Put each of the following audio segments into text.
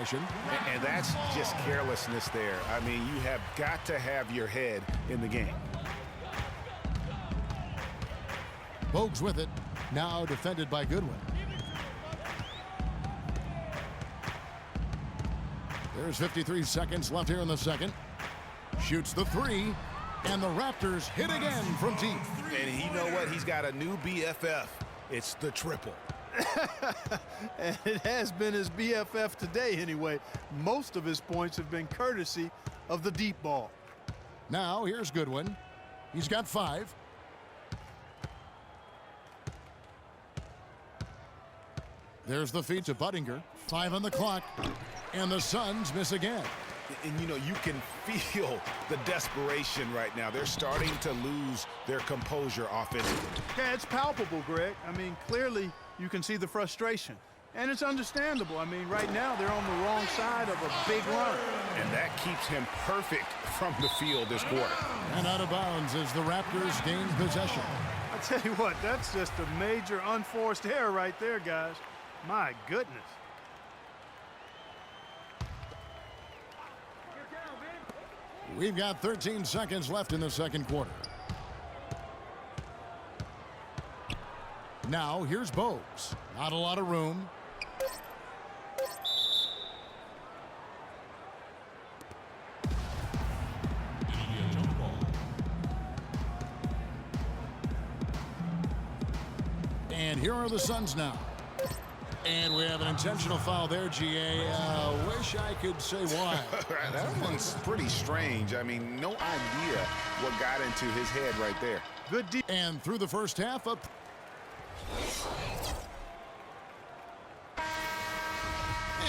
possession. And that's just carelessness there. I mean, you have got to have your head in the game. Bogues with it. Now defended by Goodwin. There's 53 seconds left here in the second. Shoots the three. And the Raptors hit again from deep. And you know what? He's got a new BFF. It's the triple. And it has been his BFF today anyway. Most of his points have been courtesy of the deep ball. Now here's Goodwin. He's got 5. There's the feed to Budinger. 5 on the clock. And the Suns miss again. And, you know, you can feel the desperation right now. They're starting to lose their composure offensively. Yeah, it's palpable, Greg. I mean, clearly you can see the frustration. And it's understandable. I mean, right now they're on the wrong side of a big run. And that keeps him perfect from the field this quarter. And out of bounds as the Raptors gain possession. I tell you what, that's just a major unforced error right there, guys. My goodness. We've got 13 seconds left in the second quarter. Now here's Bogues. Not a lot of room. And here are the Suns now. And we have an intentional foul there, GA. Wish I could say why. That one's pretty strange. I mean, no idea what got into his head right there. Good deep. And through the first half up.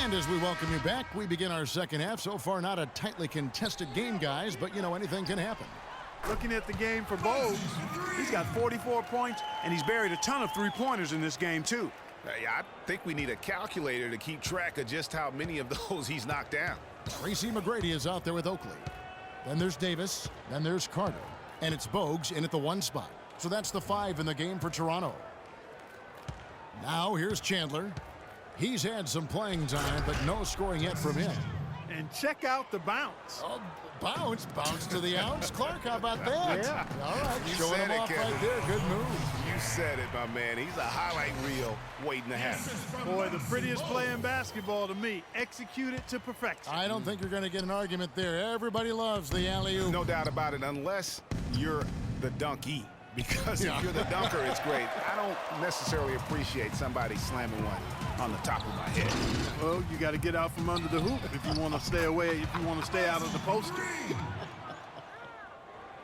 And as we welcome you back, we begin our second half. So far, not a tightly contested game, guys, but, you know, anything can happen. Looking at the game for Bogues, he's got 44 points, and he's buried a ton of three-pointers in this game, too. Yeah, I think we need a calculator to keep track of just how many of those he's knocked down. Tracy McGrady is out there with Oakley. Then there's Davis. Then there's Carter. And it's Bogues in at the 1 spot. So that's the 5 in the game for Toronto. Now here's Chandler. He's had some playing time, but no scoring yet from him. And check out the bounce. Oh, bounce to the ounce. Clark, how about that? Yeah. All right, You showing said him it, off Kevin. right there. Good move. You said it, my man. He's a highlight reel waiting to happen. Boy, the prettiest play in basketball to me. Executed to perfection. I don't think you're going to get an argument there. Everybody loves the alley-oop. No doubt about it, unless you're the donkey. Because if you're the dunker, it's great. I don't necessarily appreciate somebody slamming one on the top of my head. Well, you got to get out from under the hoop if you want to stay away, if you want to stay out of the post.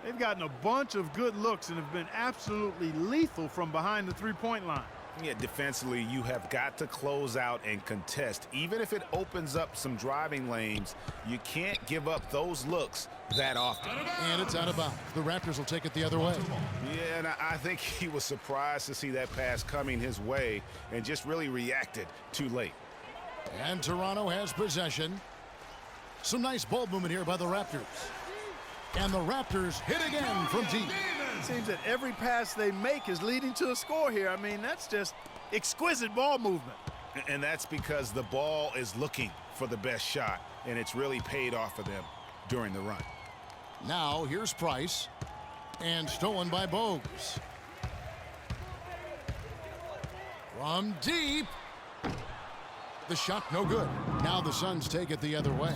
They've gotten a bunch of good looks and have been absolutely lethal from behind the three-point line. Yeah, defensively, you have got to close out and contest. Even if it opens up some driving lanes, you can't give up those looks that often. And it's out of bounds. The Raptors will take it the other way. Yeah, and I think he was surprised to see that pass coming his way and just really reacted too late. And Toronto has possession. Some nice ball movement here by the Raptors. And the Raptors hit again from deep. It seems that every pass they make is leading to a score here. I mean, that's just exquisite ball movement. And that's because the ball is looking for the best shot, and it's really paid off for them during the run. Now here's Price. And stolen by Bogues. From deep. The shot no good. Now the Suns take it the other way.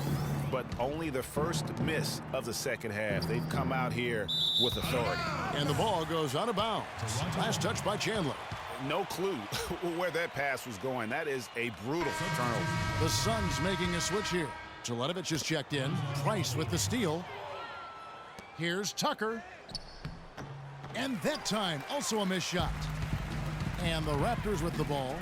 But only the first miss of the second half. They've come out here with authority. And the ball goes out of bounds. Last touch by Chandler. No clue where that pass was going. That is a brutal turnover. The Suns making a switch here. Jeletovic is checked in. Price with the steal. Here's Tucker. And that time, also a missed shot. And the Raptors with the ball.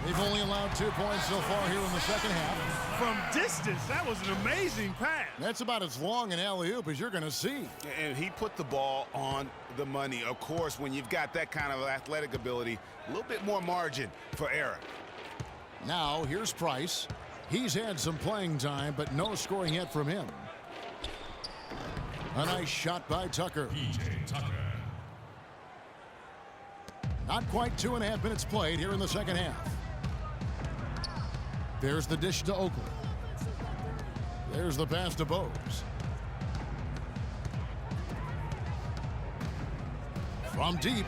They've only allowed 2 points so far here in the second half. From distance, that was an amazing pass. That's about as long an alley-oop as you're going to see. And he put the ball on the money. Of course, when you've got that kind of athletic ability, a little bit more margin for error. Now, here's Price. He's had some playing time, but no scoring yet from him. A nice shot by Tucker. Not quite 2.5 minutes played here in the second half. There's the dish to Oakley. There's the pass to Bogues. From deep.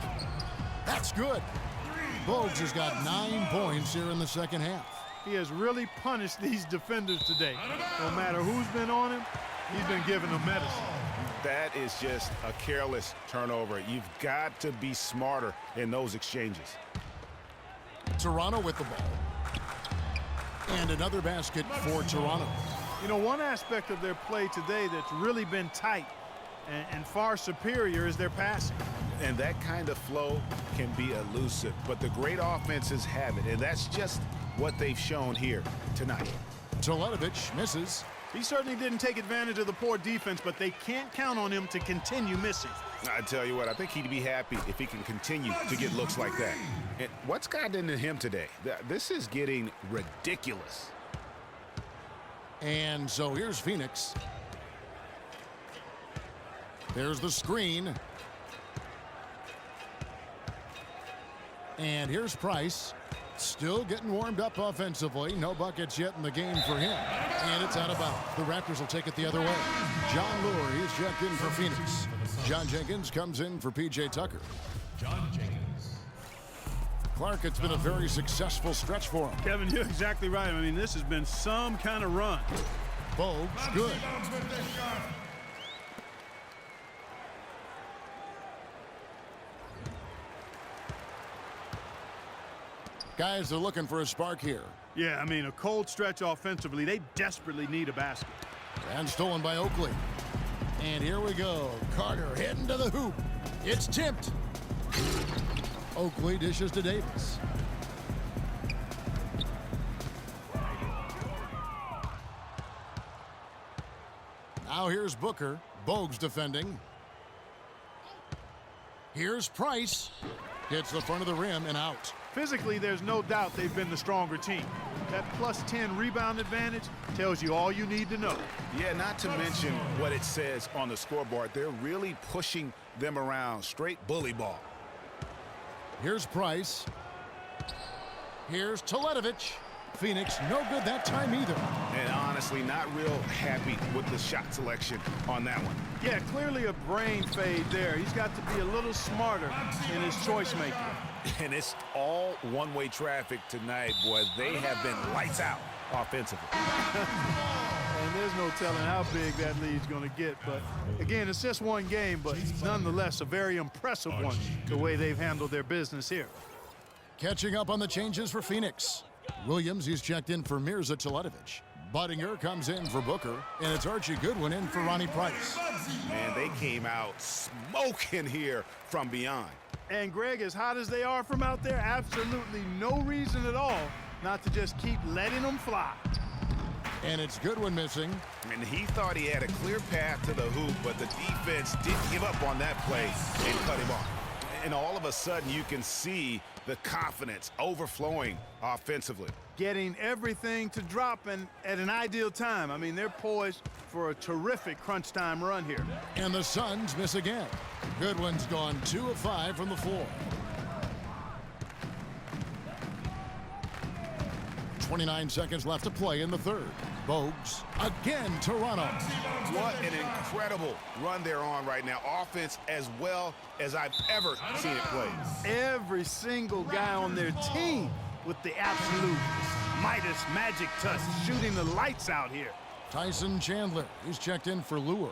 That's good. Bogues has got 9 points here in the second half. He has really punished these defenders today. No matter who's been on him, he's been giving them medicine. That is just a careless turnover. You've got to be smarter in those exchanges. Toronto with the ball. And another basket for Toronto. You know, one aspect of their play today that's really been tight and far superior is their passing. And that kind of flow can be elusive, but the great offenses have it, and that's just what they've shown here tonight. Teletovic misses. He certainly didn't take advantage of the poor defense, but they can't count on him to continue missing. I tell you what, I think he'd be happy if he can continue to get looks like that. And what's gotten into him today? This is getting ridiculous. And so here's Phoenix. There's the screen. And here's Price. Still getting warmed up offensively. No buckets yet in the game for him. And it's out of bounds. The Raptors will take it the other way. John Lure, he's checked in for Phoenix. John Jenkins comes in for P.J. Tucker. John Jenkins. Clark, it's been a very successful stretch for him. Kevin, you're exactly right. I mean, this has been some kind of run. Bogues, good. Guys are looking for a spark here. Yeah, I mean, a cold stretch offensively. They desperately need a basket. And stolen by Oakley. And here we go. Carter heading to the hoop. It's tipped. Oakley dishes to Davis. Now here's Booker. Bogues defending. Here's Price. Hits the front of the rim and out. Physically, there's no doubt they've been the stronger team. That plus 10 rebound advantage tells you all you need to know. Yeah, not to mention what it says on the scoreboard. They're really pushing them around. Straight bully ball. Here's Price. Here's Teletovic. Phoenix, no good that time either. And honestly, not real happy with the shot selection on that one. Yeah, clearly a brain fade there. He's got to be a little smarter in his choice making. And it's all one-way traffic tonight, boy. They have been lights out offensively. And there's no telling how big that lead's going to get. But, again, it's just one game, but nonetheless a very impressive one, the way they've handled their business here. Catching up on the changes for Phoenix. Williams, he's checked in for Mirza Teletovic. Buttinger comes in for Booker, and it's Archie Goodwin in for Ronnie Price. Man, they came out smoking here from beyond. And, Greg, as hot as they are from out there, absolutely no reason at all not to just keep letting them fly. And it's Goodwin missing. And he thought he had a clear path to the hoop, but the defense didn't give up on that play and cut him off. And all of a sudden, you can see the confidence overflowing offensively. Getting everything to drop and at an ideal time. I mean, they're poised for a terrific crunch time run here. And the Suns miss again. Goodwin's gone 2 of 5 from the floor. 29 seconds left to play in the third. Bogues again, Toronto. What an incredible run they're on right now. Offense as well as I've ever seen it play. Every single guy on their team with the absolute Midas magic touch, shooting the lights out here. Tyson Chandler, he's checked in for Lure.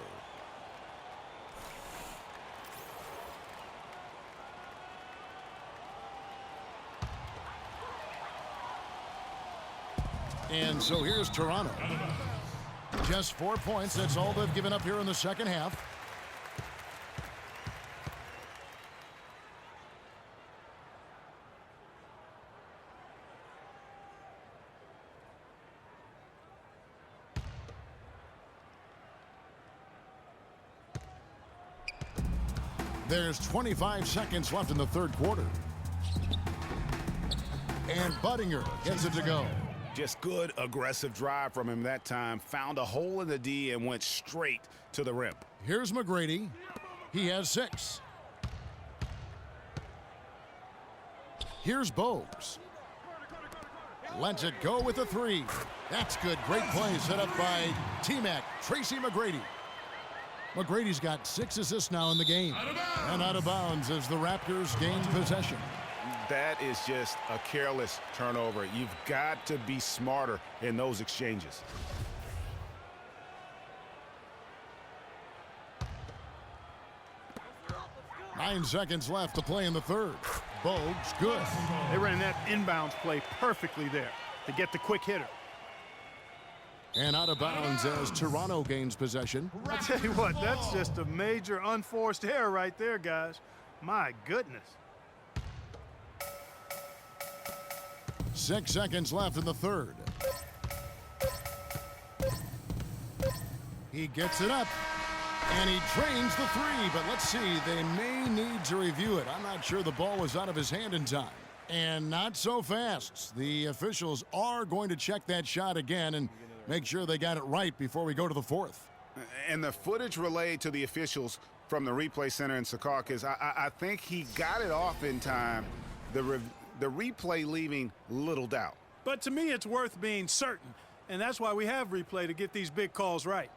And so here's Toronto. Just 4 points. That's all they've given up here in the second half. There's 25 seconds left in the third quarter. And Buttinger gets it to go. Just good, aggressive drive from him that time. Found a hole in the D and went straight to the rim. Here's McGrady. He has 6. Here's Bogues. Lets it go with a three. That's good. Great play set up by T-Mac, Tracy McGrady. McGrady's got 6 assists now in the game. And out of bounds as the Raptors gain possession. That is just a careless turnover. You've got to be smarter in those exchanges. Nine seconds left to play in the third. Bogues, good. They ran that inbounds play perfectly there to get the quick hitter. And out of bounds as Toronto gains possession. I tell you what, that's just a major unforced error right there, guys. My goodness. 6 seconds left in the third. He gets it up, and he drains the three, but let's see, they may need to review it. I'm not sure the ball was out of his hand in time. And not so fast. The officials are going to check that shot again and make sure they got it right before we go to the fourth. And the footage relayed to the officials from the replay center in Secaucus, I think he got it off in time. The replay leaving little doubt. But to me, it's worth being certain, and that's why we have replay to get these big calls right.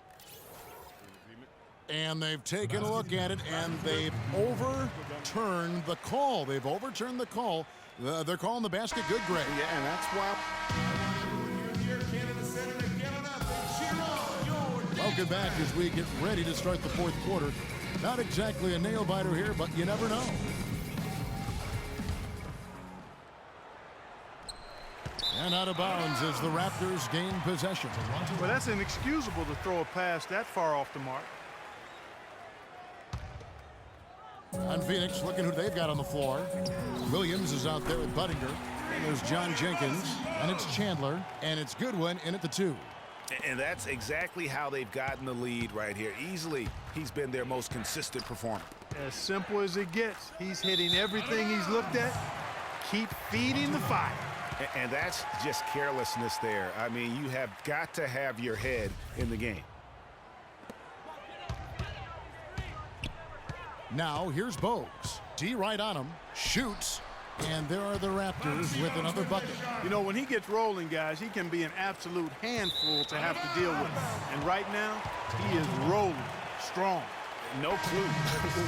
And they've taken a look at it, and they've overturned the call. They've overturned the call. They're calling the basket good, Greg. Yeah, and that's why. Welcome back as we get ready to start the fourth quarter. Not exactly a nail-biter here, but you never know. And out of bounds as the Raptors gain possession. Well, that's inexcusable to throw a pass that far off the mark. On Phoenix, looking who they've got on the floor. Williams is out there with Buttinger. And there's John Jenkins. And it's Chandler. And it's Goodwin in at the 2. And that's exactly how they've gotten the lead right here. Easily, he's been their most consistent performer. As simple as it gets. He's hitting everything he's looked at. Keep feeding the fire. And that's just carelessness there. I mean, you have got to have your head in the game. Now, here's Bogues. D right on him. Shoots. And there are the Raptors with another bucket. You know, when he gets rolling, guys, he can be an absolute handful to have to deal with. And right now, he is rolling strong. No clue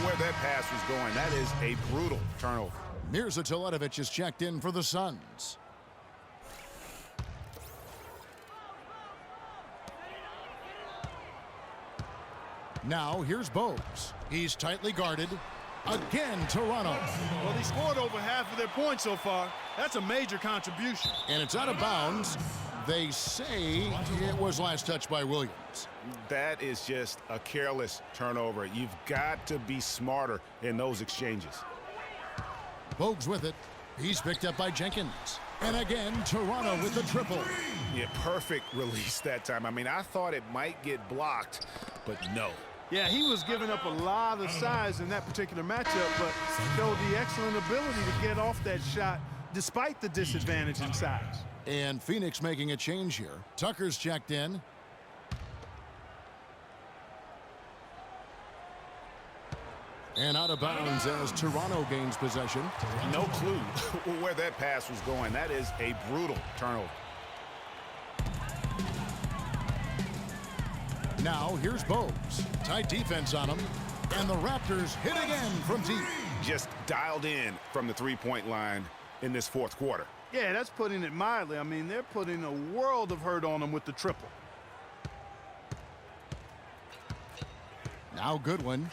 where that pass was going. That is a brutal turnover. Mirza Teletovic is checked in for the Suns. Now, here's Bogues. He's tightly guarded. Again, Toronto. Well, he scored over half of their points so far. That's a major contribution. And it's out of bounds. They say it was last touched by Williams. That is just a careless turnover. You've got to be smarter in those exchanges. Bogues with it. He's picked up by Jenkins. And again, Toronto with the triple. Yeah, perfect release that time. I mean, I thought it might get blocked, but no. Yeah, he was giving up a lot of size in that particular matchup, but showed the excellent ability to get off that shot despite the disadvantage in size. And Phoenix making a change here. Tucker's checked in. And out of bounds as Toronto gains possession. No clue where that pass was going. That is a brutal turnover. Now, here's Bogues. Tight defense on him. And the Raptors hit again from deep. Just dialed in from the three-point line in this fourth quarter. Yeah, that's putting it mildly. I mean, they're putting a world of hurt on them with the triple. Now Goodwin.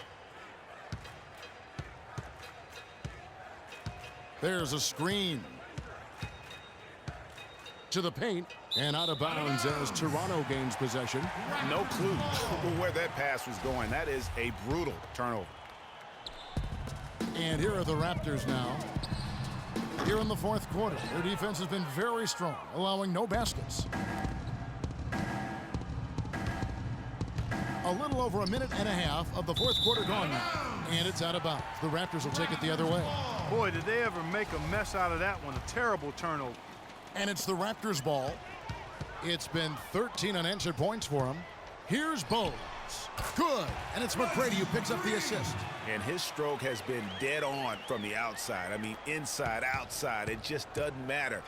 There's a screen. To the paint. And out of bounds as Toronto gains possession. No clue where that pass was going. That is a brutal turnover. And here are the Raptors now. Here in the fourth quarter, their defense has been very strong, allowing no baskets. A little over a minute and a half of the fourth quarter gone now. And it's out of bounds. The Raptors will take it the other way. Boy, did they ever make a mess out of that one. A terrible turnover. And it's the Raptors' ball. It's been 13 unanswered points for him. Here's Bogues. Good. And it's McGrady who picks up the assist. And his stroke has been dead on from the outside. I mean, inside, outside, it just doesn't matter.